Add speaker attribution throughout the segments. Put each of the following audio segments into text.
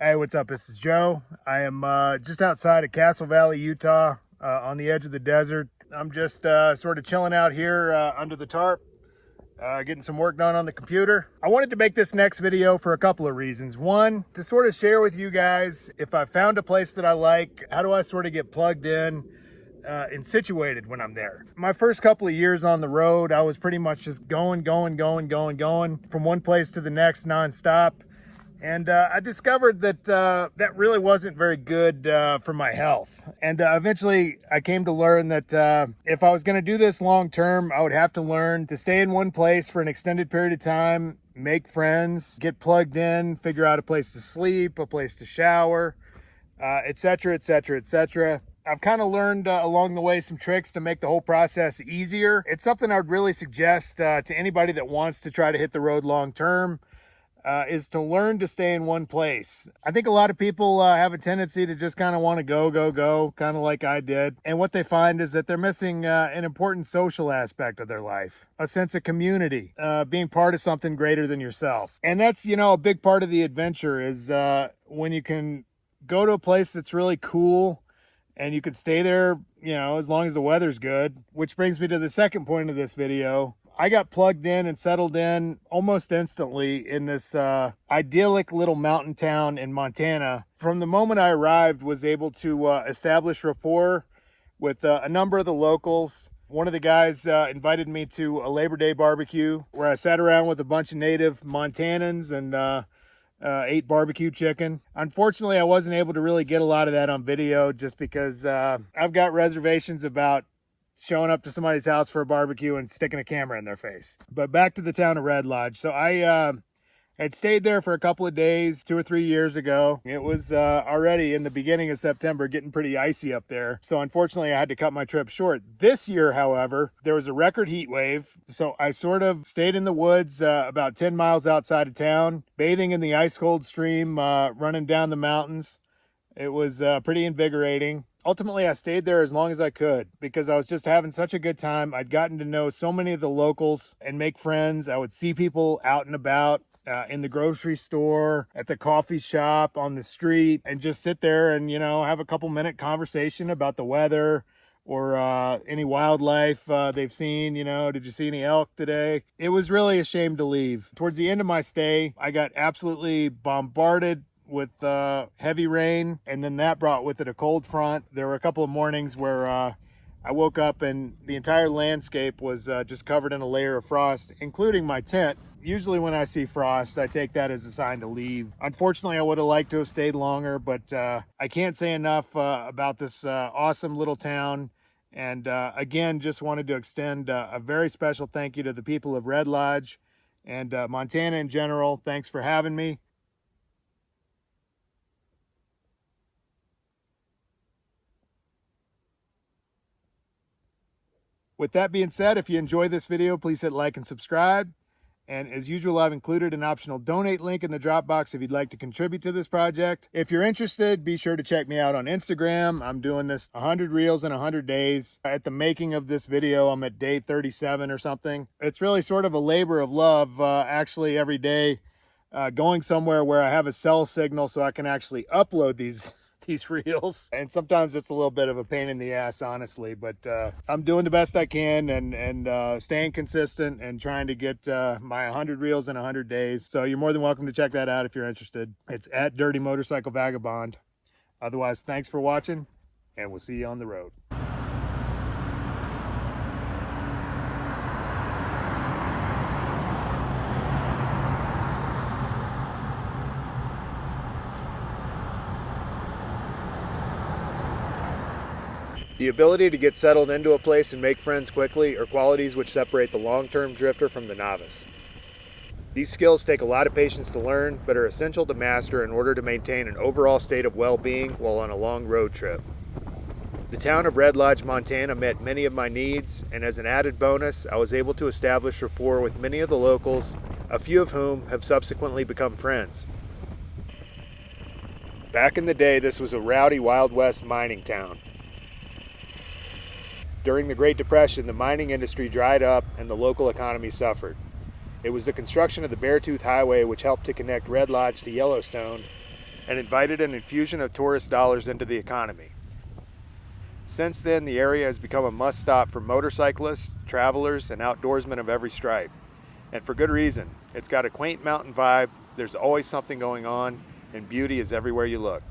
Speaker 1: Hey, what's up? This is Joe. I am just outside of Castle Valley, Utah, on the edge of the desert. I'm just sort of chilling out here under the tarp, getting some work done on the computer. I wanted to make this next video for a couple of reasons. One, to sort of share with you guys, if I found a place that I like, how do I sort of get plugged in and situated when I'm there. My first couple of years on the road, I was pretty much just going from one place to the next nonstop. And I discovered that that really wasn't very good for my health. And eventually I came to learn that if I was going to do this long term, I would have to learn to stay in one place for an extended period of time, make friends, get plugged in, figure out a place to sleep, a place to shower, etc., etc., etc. I've kind of learned along the way some tricks to make the whole process easier. It's something I'd really suggest to anybody that wants to try to hit the road long term. Is to learn to stay in one place. I think a lot of people have a tendency to just kind of want to go, kind of like I did. And what they find is that they're missing an important social aspect of their life, a sense of community, being part of something greater than yourself. And that's, a big part of the adventure is when you can go to a place that's really cool and you can stay there, as long as the weather's good, which brings me to the second point of this video. I got plugged in and settled in almost instantly in this idyllic little mountain town in Montana. From the moment I arrived, was able to establish rapport with a number of the locals. One of the guys invited me to a Labor Day barbecue where I sat around with a bunch of native Montanans and ate barbecue chicken. Unfortunately, I wasn't able to really get a lot of that on video just because I've got reservations about showing up to somebody's house for a barbecue and sticking a camera in their face. But back to the town of Red Lodge. So I had stayed there for a couple of days 2 or 3 years ago. It was already in the beginning of September getting pretty icy up there. So unfortunately I had to cut my trip short. This year, however, there was a record heat wave. So I sort of stayed in the woods about 10 miles outside of town, bathing in the ice cold stream, running down the mountains. It was pretty invigorating. Ultimately, I stayed there as long as I could because I was just having such a good time. I'd gotten to know so many of the locals and make friends. I would see people out and about in the grocery store, at the coffee shop, on the street, and just sit there and, have a couple-minute conversation about the weather or any wildlife they've seen. Did you see any elk today? It was really a shame to leave. Towards the end of my stay, I got absolutely bombarded with heavy rain, and then that brought with it a cold front. There were a couple of mornings where I woke up and the entire landscape was just covered in a layer of frost, including my tent. Usually when I see frost, I take that as a sign to leave. Unfortunately, I would have liked to have stayed longer, but I can't say enough about this awesome little town. And again, just wanted to extend a very special thank you to the people of Red Lodge and Montana in general. Thanks for having me. With that being said, if you enjoyed this video, please hit like and subscribe. And as usual, I've included an optional donate link in the drop box if you'd like to contribute to this project. If you're interested, be sure to check me out on Instagram. I'm doing this 100 reels in 100 days. At the making of this video, I'm at day 37 or something. It's really sort of a labor of love, actually every day, going somewhere where I have a cell signal so I can actually upload these reels, and sometimes it's a little bit of a pain in the ass, honestly, but I'm doing the best I can and staying consistent and trying to get my 100 reels in 100 days. So you're more than welcome to check that out if you're interested. It's at dirtymotorcyclevagabond. Otherwise, thanks for watching, and we'll see you on the road. The ability to get settled into a place and make friends quickly are qualities which separate the long-term drifter from the novice. These skills take a lot of patience to learn, but are essential to master in order to maintain an overall state of well-being while on a long road trip. The town of Red Lodge, Montana met many of my needs, and as an added bonus, I was able to establish rapport with many of the locals, a few of whom have subsequently become friends. Back in the day, this was a rowdy Wild West mining town. During the Great Depression, the mining industry dried up and the local economy suffered. It was the construction of the Beartooth Highway which helped to connect Red Lodge to Yellowstone and invited an infusion of tourist dollars into the economy. Since then, the area has become a must-stop for motorcyclists, travelers, and outdoorsmen of every stripe. And for good reason. It's got a quaint mountain vibe, there's always something going on, and beauty is everywhere you look.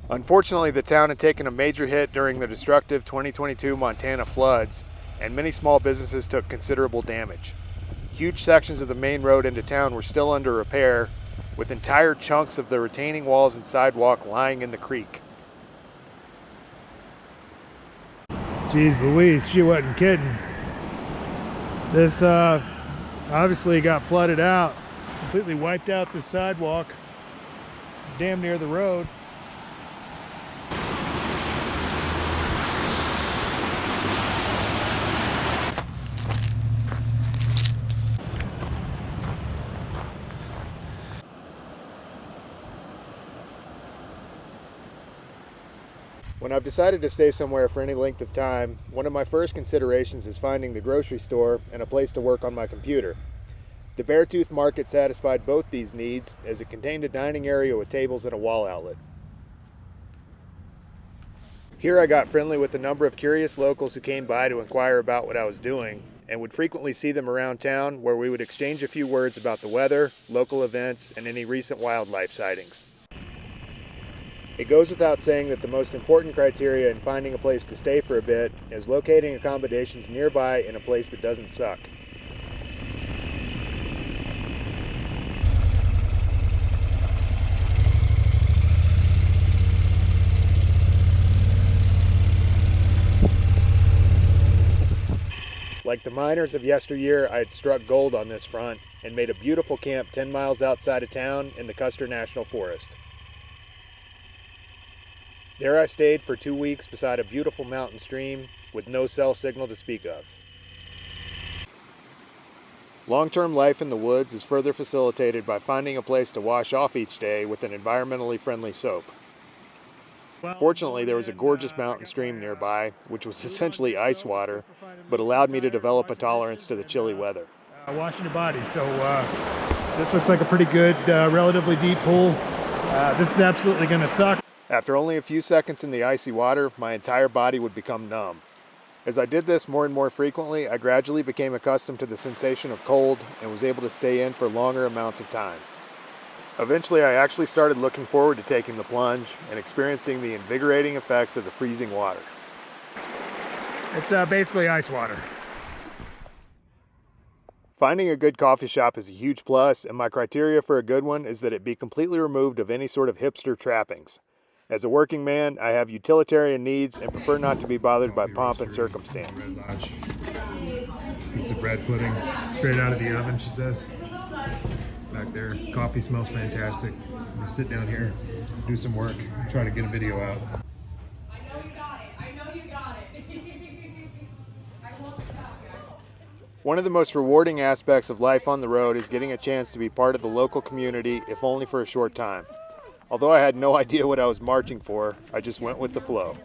Speaker 1: Unfortunately, the town had taken a major hit during the destructive 2022 Montana floods, and many small businesses took considerable damage. Huge sections of the main road into town were still under repair, with entire chunks of the retaining walls and sidewalk lying in the creek.
Speaker 2: Jeez Louise, she wasn't kidding. This obviously got flooded out, completely wiped out the sidewalk, damn near the road.
Speaker 1: When I've decided to stay somewhere for any length of time, one of my first considerations is finding the grocery store and a place to work on my computer. The Beartooth Market satisfied both these needs, as it contained a dining area with tables and a wall outlet. Here I got friendly with a number of curious locals who came by to inquire about what I was doing, and would frequently see them around town, where we would exchange a few words about the weather, local events, and any recent wildlife sightings. It goes without saying that the most important criteria in finding a place to stay for a bit is locating accommodations nearby in a place that doesn't suck. Like the miners of yesteryear, I had struck gold on this front and made a beautiful camp 10 miles outside of town in the Custer National Forest. There I stayed for 2 weeks beside a beautiful mountain stream with no cell signal to speak of. Long-term life in the woods is further facilitated by finding a place to wash off each day with an environmentally friendly soap. Fortunately, there was a gorgeous mountain stream nearby, which was essentially ice water, but allowed me to develop a tolerance to the chilly weather.
Speaker 2: Washing your body, so this looks like a pretty good, relatively deep pool. This is absolutely going to suck.
Speaker 1: After only a few seconds in the icy water, my entire body would become numb. As I did this more and more frequently, I gradually became accustomed to the sensation of cold and was able to stay in for longer amounts of time. Eventually, I actually started looking forward to taking the plunge and experiencing the invigorating effects of the freezing water.
Speaker 2: It's basically ice water.
Speaker 1: Finding a good coffee shop is a huge plus, and my criteria for a good one is that it be completely removed of any sort of hipster trappings. As a working man, I have utilitarian needs and prefer not to be bothered by pomp and circumstance.
Speaker 2: Piece of bread pudding, straight out of the oven, she says. Back there, coffee smells fantastic. I'm gonna sit down here, do some work, try to get a video out.
Speaker 3: I know you got it. I know you got it. I won't stop, guys.
Speaker 1: One of the most rewarding aspects of life on the road is getting a chance to be part of the local community, if only for a short time. Although I had no idea what I was marching for, I just went with the flow.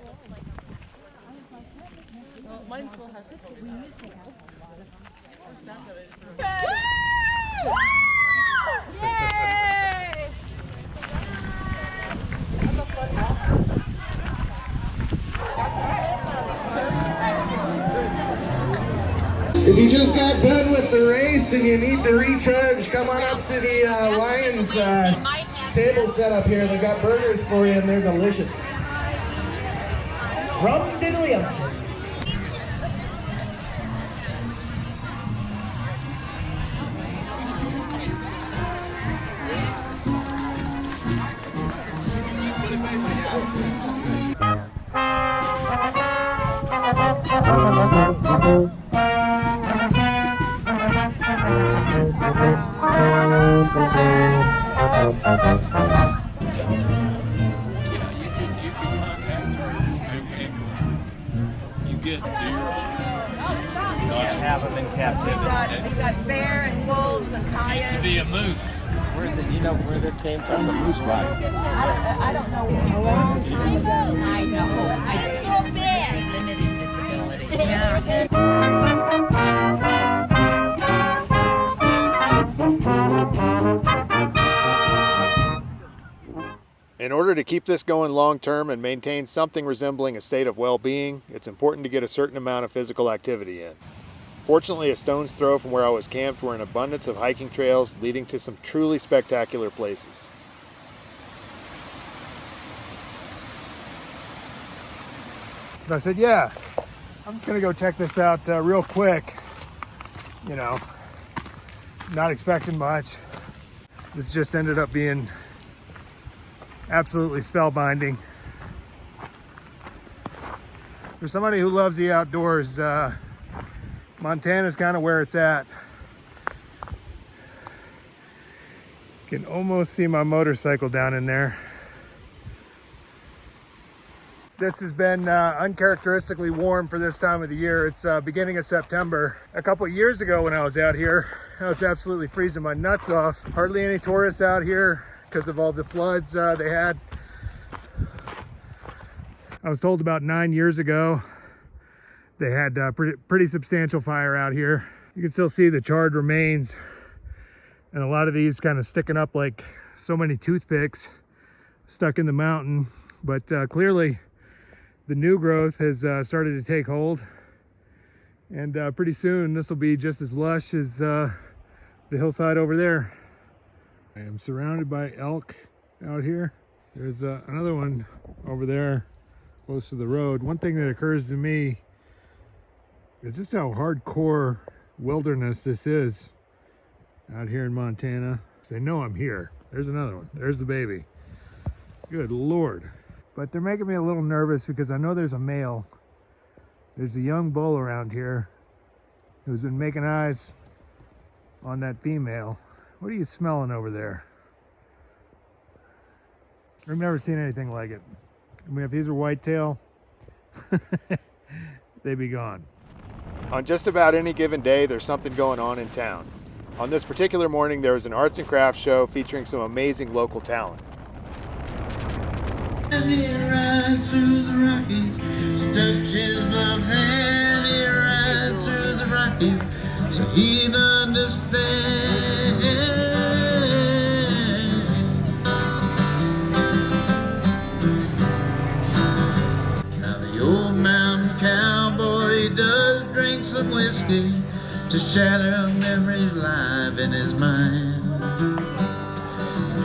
Speaker 4: If you just got done with the race and you need to recharge, come on up to the Lions table set up here. They've got burgers for you and they're delicious. Rum diddly-umptious.
Speaker 5: Have them in captivity.
Speaker 3: We got bear and wolves and coyotes.
Speaker 5: Used to be a moose. You know where this came from? The moose bite.
Speaker 3: I don't know. A long time ago. I know. I didn't bear. Limited disability. Yeah.
Speaker 1: order to keep this going long term and maintain something resembling a state of well-being, it's important to get a certain amount of physical activity in. Fortunately, a stone's throw from where I was camped were an abundance of hiking trails leading to some truly spectacular places.
Speaker 2: I said, yeah, I'm just gonna go check this out real quick. You know, not expecting much. This just ended up being absolutely spellbinding. For somebody who loves the outdoors, Montana's kind of where it's at. Can almost see my motorcycle down in there. This has been uncharacteristically warm for this time of the year. It's beginning of September. A couple of years ago when I was out here, I was absolutely freezing my nuts off. Hardly any tourists out here because of all the floods they had. I was told about 9 years ago they had pretty substantial fire out here. You can still see the charred remains and a lot of these kind of sticking up like so many toothpicks stuck in the mountain. But clearly the new growth has started to take hold, and pretty soon this will be just as lush as the hillside over there. I am surrounded by elk out here. There's another one over there close to the road. One thing that occurs to me is just how hardcore wilderness this is out here in Montana. They know I'm here. There's another one. There's the baby. Good Lord. But they're making me a little nervous because I know there's a male. There's a young bull around here who's been making eyes on that female. What are you smelling over there? I've never seen anything like it. I mean, if these are whitetail, they'd be gone.
Speaker 1: On just about any given day, there's something going on in town. On this particular morning, there was an arts and crafts show featuring some amazing local talent.
Speaker 6: And he rides through the Rockies, she touches love's hand. He rides through the Rockies, so he'd understand. Now the old mountain cowboy, he does drink some whiskey to shatter memories live in his mind.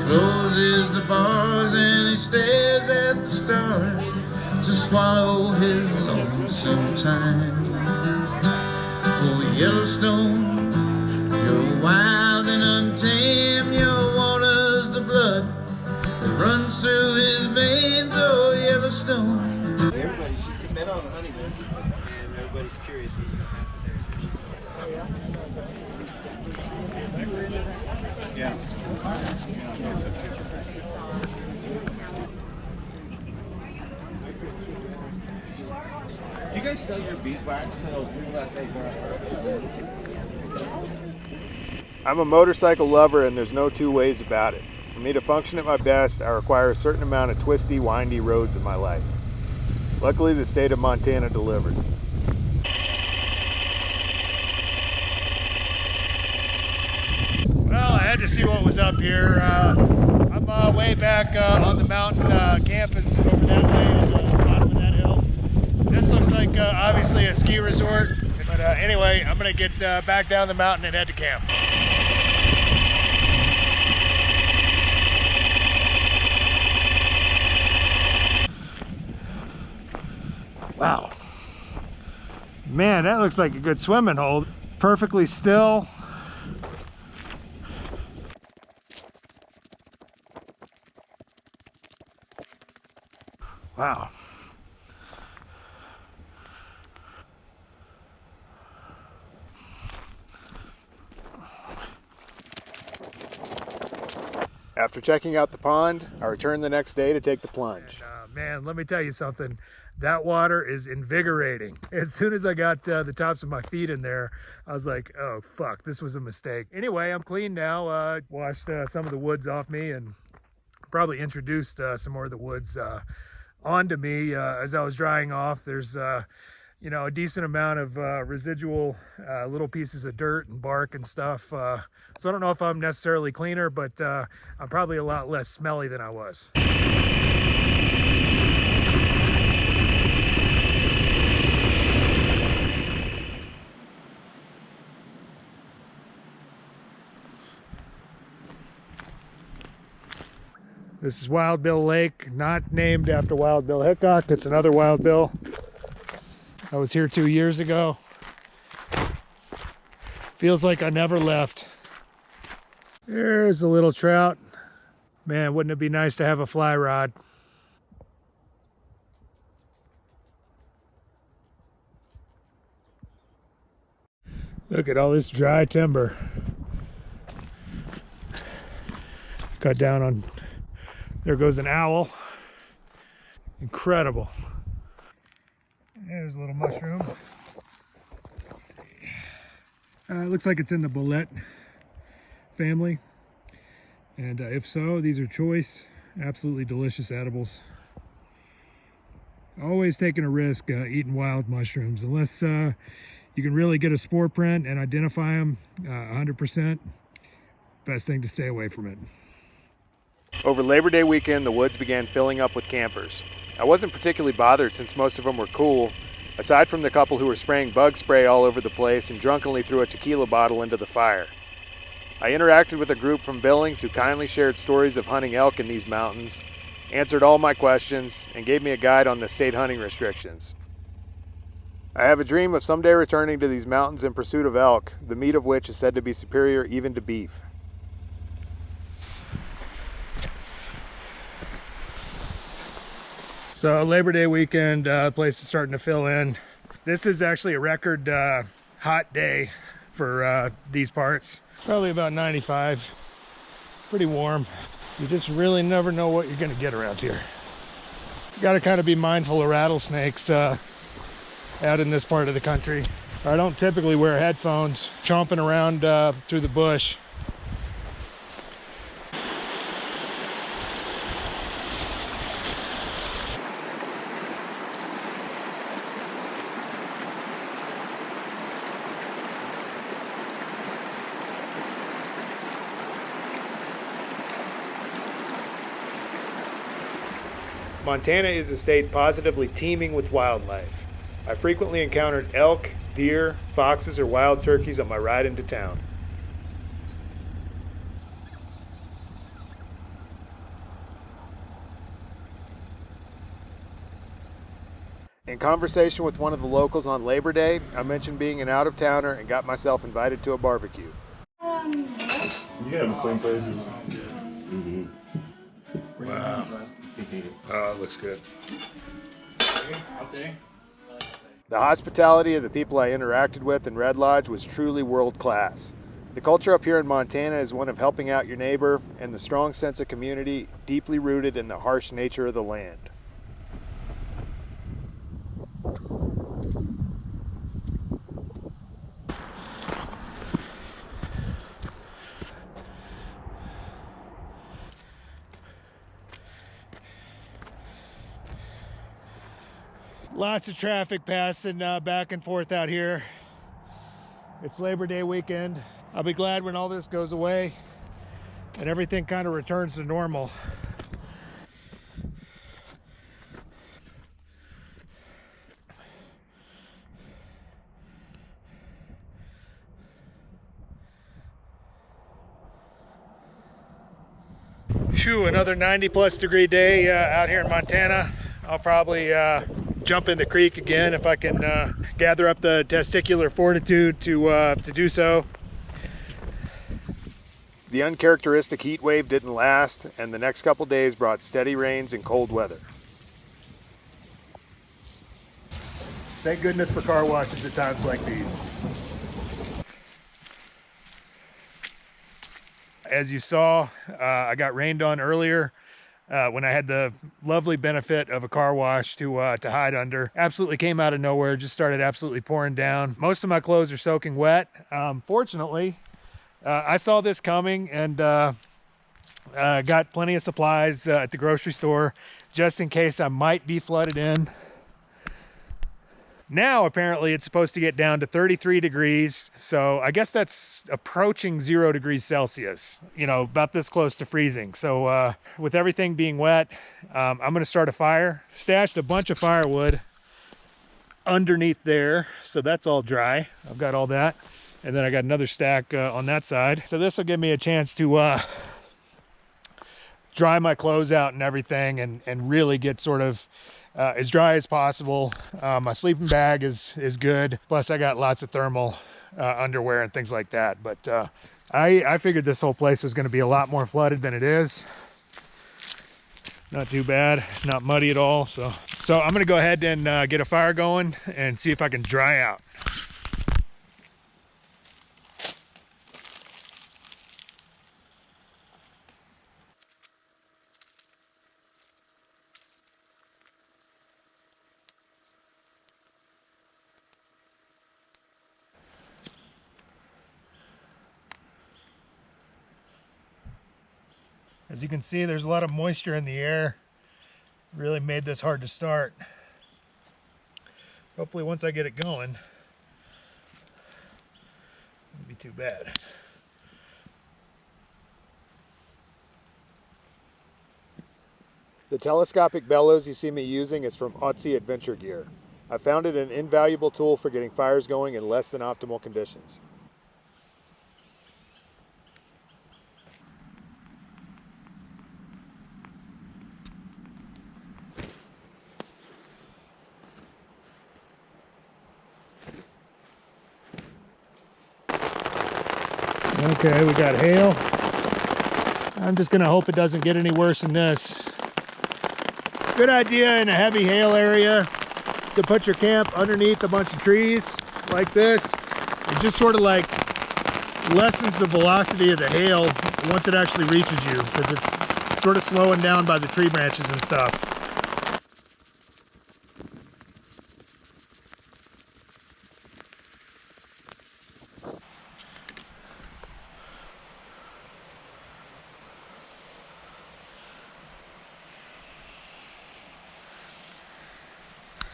Speaker 6: Closes the bars and he stares at the stars to swallow his lonesome time. For Yellowstone, you're wild and untamed, your water's the blood that runs through his veins. Oh, Yellowstone.
Speaker 5: Everybody, she's been on a honeymoon, and everybody's curious what's going to happen there. So she's yeah. Do you guys sell your beeswax to those people that they
Speaker 1: I'm a motorcycle lover and there's no two ways about it. For me to function at my best, I require a certain amount of twisty, windy roads in my life. Luckily, the state of Montana delivered.
Speaker 2: Well, I had to see what was up here. I'm way back on the mountain. Camp is over that way on the bottom of that hill. This looks like obviously a ski resort. But anyway, I'm going to get back down the mountain and head to camp. Wow. Man, that looks like a good swimming hole. Perfectly still. Wow.
Speaker 1: After checking out the pond, I returned the next day to take the plunge.
Speaker 2: And, man, let me tell you something. That water is invigorating. As soon as I got the tops of my feet in there, I was like, oh, fuck, this was a mistake. Anyway, I'm clean now. Washed some of the woods off me and probably introduced some more of the woods onto me as I was drying off. There's you know, a decent amount of residual little pieces of dirt and bark and stuff. So I don't know if I'm necessarily cleaner, but I'm probably a lot less smelly than I was. This is Wild Bill Lake, not named after Wild Bill Hickok. It's another Wild Bill. I was here 2 years ago. Feels like I never left. There's a little trout. Man, wouldn't it be nice to have a fly rod? Look at all this dry timber. Cut down on, there goes an owl. Incredible. There's a little mushroom. Let's see. It looks like it's in the bolete family. And if so, these are choice, absolutely delicious edibles. Always taking a risk eating wild mushrooms, unless you can really get a spore print and identify them 100%. Best thing to stay away from it.
Speaker 1: Over Labor Day weekend, the woods began filling up with campers. I wasn't particularly bothered since most of them were cool, aside from the couple who were spraying bug spray all over the place and drunkenly threw a tequila bottle into the fire. I interacted with a group from Billings who kindly shared stories of hunting elk in these mountains, answered all my questions, and gave me a guide on the state hunting restrictions. I have a dream of someday returning to these mountains in pursuit of elk, the meat of which is said to be superior even to beef.
Speaker 2: So Labor Day weekend, place is starting to fill in. This is actually a record hot day for these parts. Probably about 95, pretty warm. You just really never know what you're gonna get around here. You gotta kind of be mindful of rattlesnakes out in this part of the country. I don't typically wear headphones, chomping around through the bush.
Speaker 1: Montana is a state positively teeming with wildlife. I frequently encountered elk, deer, foxes, or wild turkeys on my ride into town. In conversation with one of the locals on Labor Day, I mentioned being an out-of-towner and got myself invited to a barbecue.
Speaker 7: You have a clean place.
Speaker 2: Wow. Oh, it looks good.
Speaker 1: The hospitality of the people I interacted with in Red Lodge was truly world-class. The culture up here in Montana is one of helping out your neighbor and the strong sense of community deeply rooted in the harsh nature of the land.
Speaker 2: Lots of traffic passing back and forth out here. It's Labor Day weekend. I'll be glad when all this goes away and everything kind of returns to normal. Phew, another 90+ degree day out here in Montana. I'll probably jump in the creek again if I can gather up the testicular fortitude to do so.
Speaker 1: The uncharacteristic heat wave didn't last, and the next couple days brought steady rains and cold weather.
Speaker 2: Thank goodness for car washes at times like these. As you saw, I got rained on earlier. When I had the lovely benefit of a car wash to hide under. Absolutely came out of nowhere, just started absolutely pouring down. Most of my clothes are soaking wet. Fortunately, I saw this coming and got plenty of supplies at the grocery store just in case I might be flooded in. Now, apparently, it's supposed to get down to 33 degrees. So I guess that's approaching 0 degrees Celsius, you know, about this close to freezing. So with everything being wet, I'm going to start a fire. Stashed a bunch of firewood underneath there. So that's all dry. I've got all that. And then I got another stack on that side. So this will give me a chance to dry my clothes out and everything, and really get sort of as dry as possible. My sleeping bag is good. Plus I got lots of thermal underwear and things like that. But I figured this whole place was going to be a lot more flooded than it is. Not too bad, not muddy at all. So I'm going to go ahead and get a fire going and see if I can dry out. As you can see, there's a lot of moisture in the air. Really made this hard to start. Hopefully once I get it going, it won't be too bad.
Speaker 1: The telescopic bellows you see me using is from Otzi Adventure Gear. I found it an invaluable tool for getting fires going in less than optimal conditions.
Speaker 2: Okay, we got hail. I'm just gonna hope it doesn't get any worse than this. Good idea in a heavy hail area to put your camp underneath a bunch of trees like this. It just sort of like lessens the velocity of the hail once it actually reaches you, because it's sort of slowing down by the tree branches and stuff.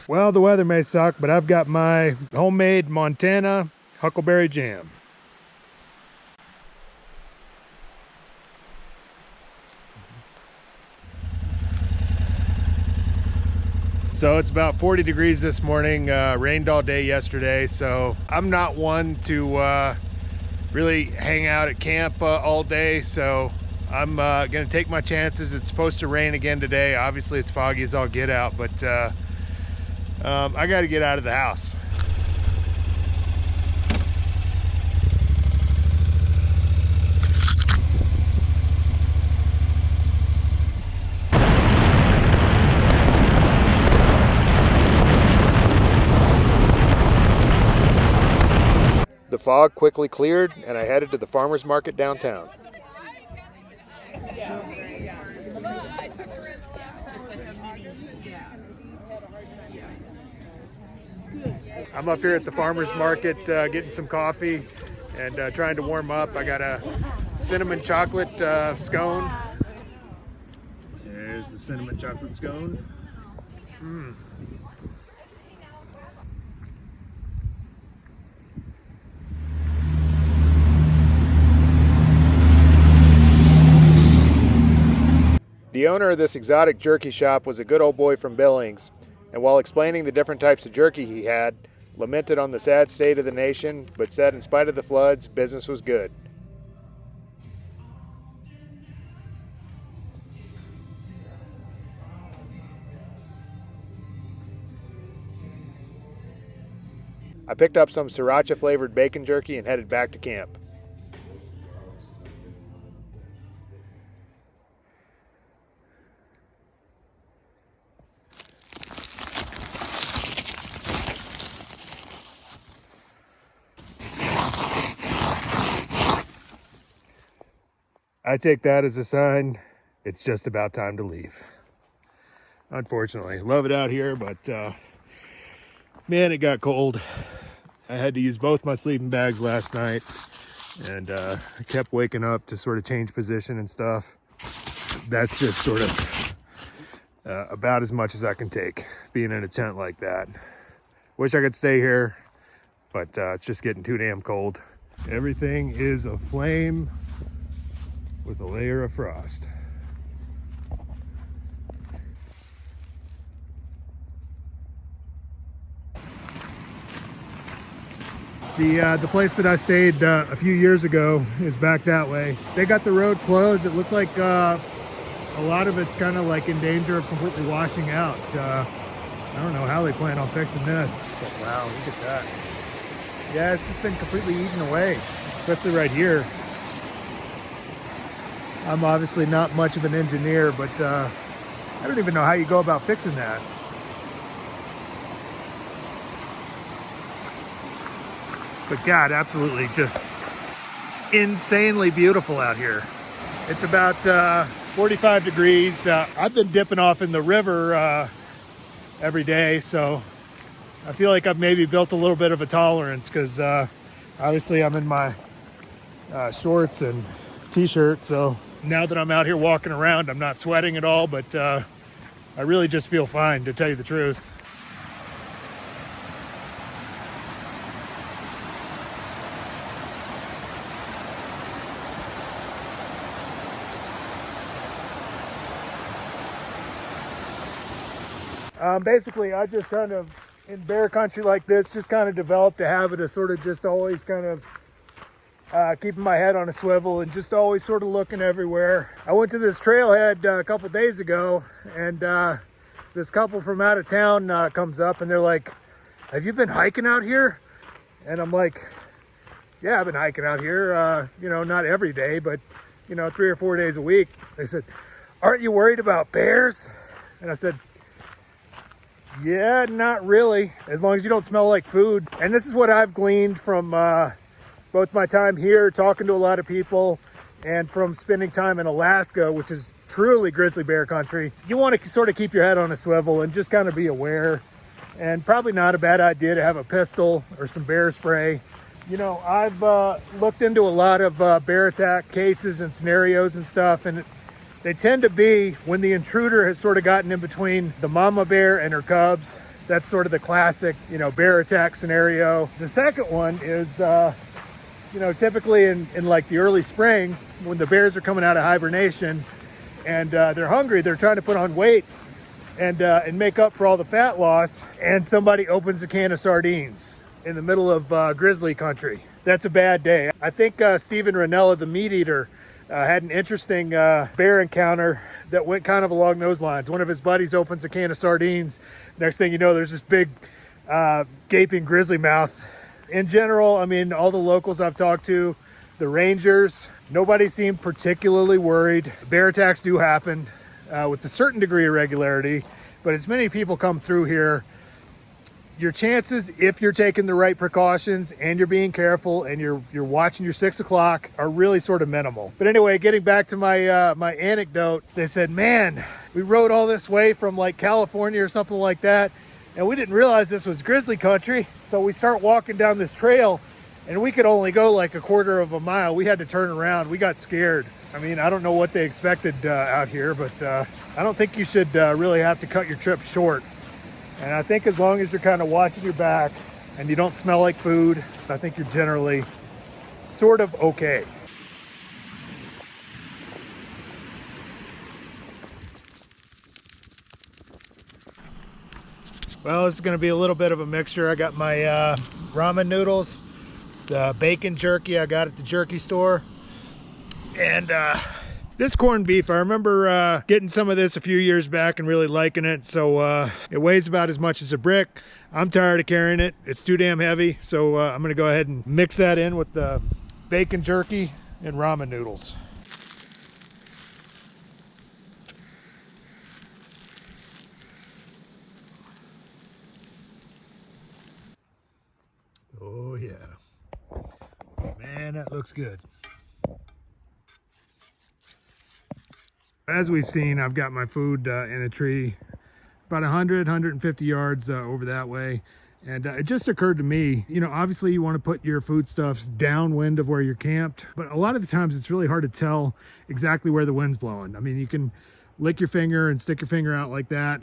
Speaker 2: Well, the weather may suck, but I've got my homemade Montana huckleberry jam. So it's about 40 degrees this morning, rained all day yesterday, so I'm not one to really hang out at camp all day, so I'm gonna take my chances. It's supposed to rain again today. Obviously it's foggy as all get out, but I got to get out of the house.
Speaker 1: The fog quickly cleared and I headed to the farmer's market downtown.
Speaker 2: I'm up here at the farmer's market getting some coffee and trying to warm up. I got a cinnamon chocolate scone. There's the cinnamon chocolate scone.
Speaker 1: The owner of this exotic jerky shop was a good old boy from Billings, and while explaining the different types of jerky he had, lamented on the sad state of the nation, but said in spite of the floods, business was good. I picked up some sriracha flavored bacon jerky and headed back to camp.
Speaker 2: I take that as a sign it's just about time to leave. Unfortunately, love it out here, but man, it got cold. I had to use both my sleeping bags last night, and I kept waking up to sort of change position and stuff. That's just sort of about as much as I can take being in a tent like that. Wish I could stay here, but it's just getting too damn cold. Everything is aflame with a layer of frost. The place that I stayed a few years ago is back that way. They got the road closed. It looks like a lot of it's kind of like in danger of completely washing out. I don't know how they plan on fixing this, but wow, look at that. Yeah, it's just been completely eaten away, especially right here. I'm obviously not much of an engineer, but I don't even know how you go about fixing that. But God, absolutely just insanely beautiful out here. It's about 45 degrees. I've been dipping off in the river every day, so I feel like I've maybe built a little bit of a tolerance, because obviously I'm in my shorts and t-shirt, so now that I'm out here walking around, I'm not sweating at all, but I really just feel fine, to tell you the truth. Basically, I just kind of, in bear country like this, just kind of developed a habit of sort of just always kind of keeping my head on a swivel and just always sort of looking everywhere. I went to this trailhead a couple days ago, and this couple from out of town comes up and they're like, "Have you been hiking out here?" And I'm like, "Yeah, I've been hiking out here, you know, not every day, but, you know, 3 or 4 days a week." They said, "Aren't you worried about bears?" And I said, "Yeah, not really, as long as you don't smell like food." And this is what I've gleaned from both my time here, talking to a lot of people, and from spending time in Alaska, which is truly grizzly bear country. You want to sort of keep your head on a swivel and just kind of be aware. And probably not a bad idea to have a pistol or some bear spray. You know, I've looked into a lot of bear attack cases and scenarios and stuff, and they tend to be when the intruder has sort of gotten in between the mama bear and her cubs. That's sort of the classic, you know, bear attack scenario. The second one is, you know, typically in like the early spring, when the bears are coming out of hibernation and they're hungry, they're trying to put on weight and make up for all the fat loss, and somebody opens a can of sardines in the middle of grizzly country. That's a bad day. I think Stephen Ranella, the meat eater, had an interesting bear encounter that went kind of along those lines. One of his buddies opens a can of sardines. Next thing you know, there's this big gaping grizzly mouth. In general, I mean, all the locals I've talked to, the rangers, nobody seemed particularly worried. Bear attacks do happen with a certain degree of regularity, but as many people come through here, your chances, if you're taking the right precautions and you're being careful and you're watching your 6 o'clock, are really sort of minimal. But anyway, getting back to my my anecdote, they said, "Man, we rode all this way from like California or something like that, and we didn't realize this was grizzly country. So we start walking down this trail, and we could only go like a quarter of a mile. We had to turn around. We got scared." I mean, I don't know what they expected out here, but I don't think you should really have to cut your trip short. And I think as long as you're kind of watching your back and you don't smell like food, I think you're generally sort of okay. Well, this is going to be a little bit of a mixture. I got my ramen noodles, the bacon jerky I got at the jerky store, and this corned beef. I remember getting some of this a few years back and really liking it. So it weighs about as much as a brick. I'm tired of carrying it. It's too damn heavy. So I'm going to go ahead and mix that in with the bacon jerky and ramen noodles. Oh yeah, man, that looks good. As we've seen, I've got my food in a tree about 150 yards over that way. And it just occurred to me, you know, obviously you want to put your foodstuffs downwind of where you're camped, but a lot of the times it's really hard to tell exactly where the wind's blowing. I mean, you can lick your finger and stick your finger out like that,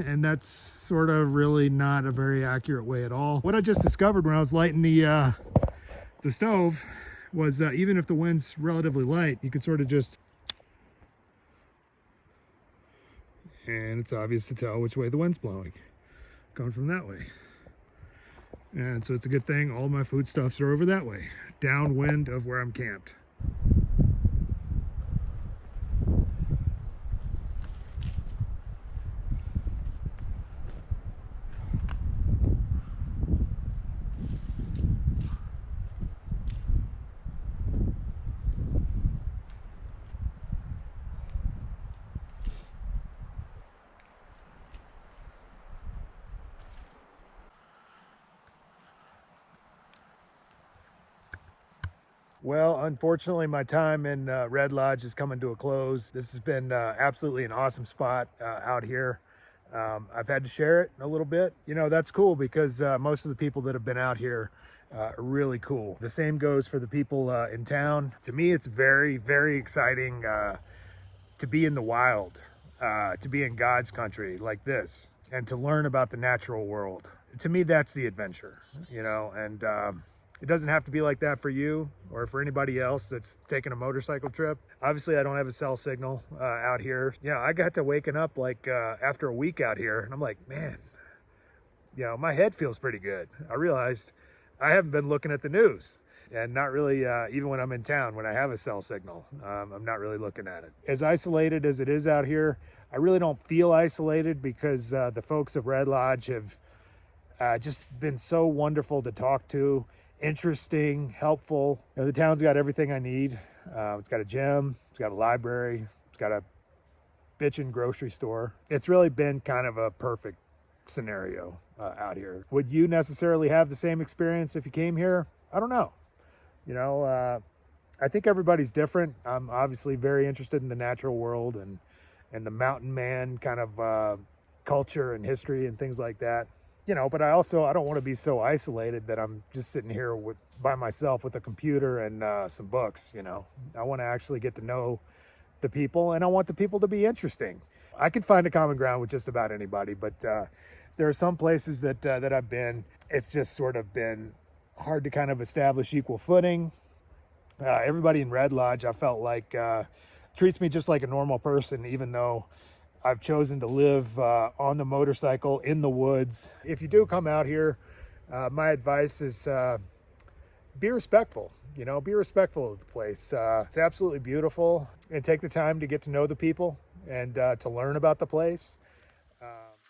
Speaker 2: and that's sort of really not a very accurate way at all. What I just discovered when I was lighting the stove was even if the wind's relatively light, you can sort of just, and it's obvious to tell which way the wind's blowing, coming from that way. And so it's a good thing all my foodstuffs are over that way, downwind of where I'm camped.
Speaker 1: Well, unfortunately, my time in Red Lodge is coming to a close. This has been absolutely an awesome spot out here. I've had to share it a little bit. You know, that's cool because most of the people that have been out here are really cool. The same goes for the people in town. To me, it's very, very exciting to be in the wild, to be in God's country like this, and to learn about the natural world. To me, that's the adventure, you know, and it doesn't have to be like that for you or for anybody else that's taking a motorcycle trip. Obviously, I don't have a cell signal out here. You know, I got to waking up like after a week out here, and I'm like, man, you know, my head feels pretty good. I realized I haven't been looking at the news, and not really, even when I'm in town, when I have a cell signal, I'm not really looking at it. As isolated as it is out here, I really don't feel isolated because the folks of Red Lodge have just been so wonderful to talk to. Interesting, helpful. You know, the town's got everything I need. It's got a gym, it's got a library, it's got a bitchin' grocery store. It's really been kind of a perfect scenario out here. Would you necessarily have the same experience if you came here? I don't know. You know, I think everybody's different. I'm obviously very interested in the natural world and the mountain man kind of culture and history and things like that. You know, but I don't want to be so isolated that I'm just sitting here by myself with a computer and some books, you know. I want to actually get to know the people, and I want the people to be interesting. I can find a common ground with just about anybody, but there are some places that I've been, it's just sort of been hard to kind of establish equal footing. Everybody in Red Lodge, I felt like, treats me just like a normal person, even though I've chosen to live on the motorcycle in the woods. If you do come out here, my advice is be respectful. You know, be respectful of the place. It's absolutely beautiful, and take the time to get to know the people and to learn about the place.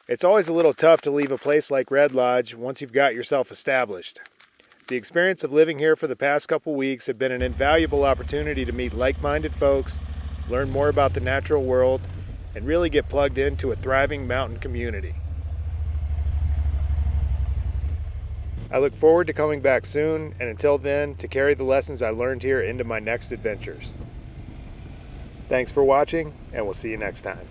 Speaker 1: It's always a little tough to leave a place like Red Lodge once you've got yourself established. The experience of living here for the past couple weeks have been an invaluable opportunity to meet like-minded folks, learn more about the natural world, and really get plugged into a thriving mountain community. I look forward to coming back soon, and until then, to carry the lessons I learned here into my next adventures. Thanks for watching, and we'll see you next time.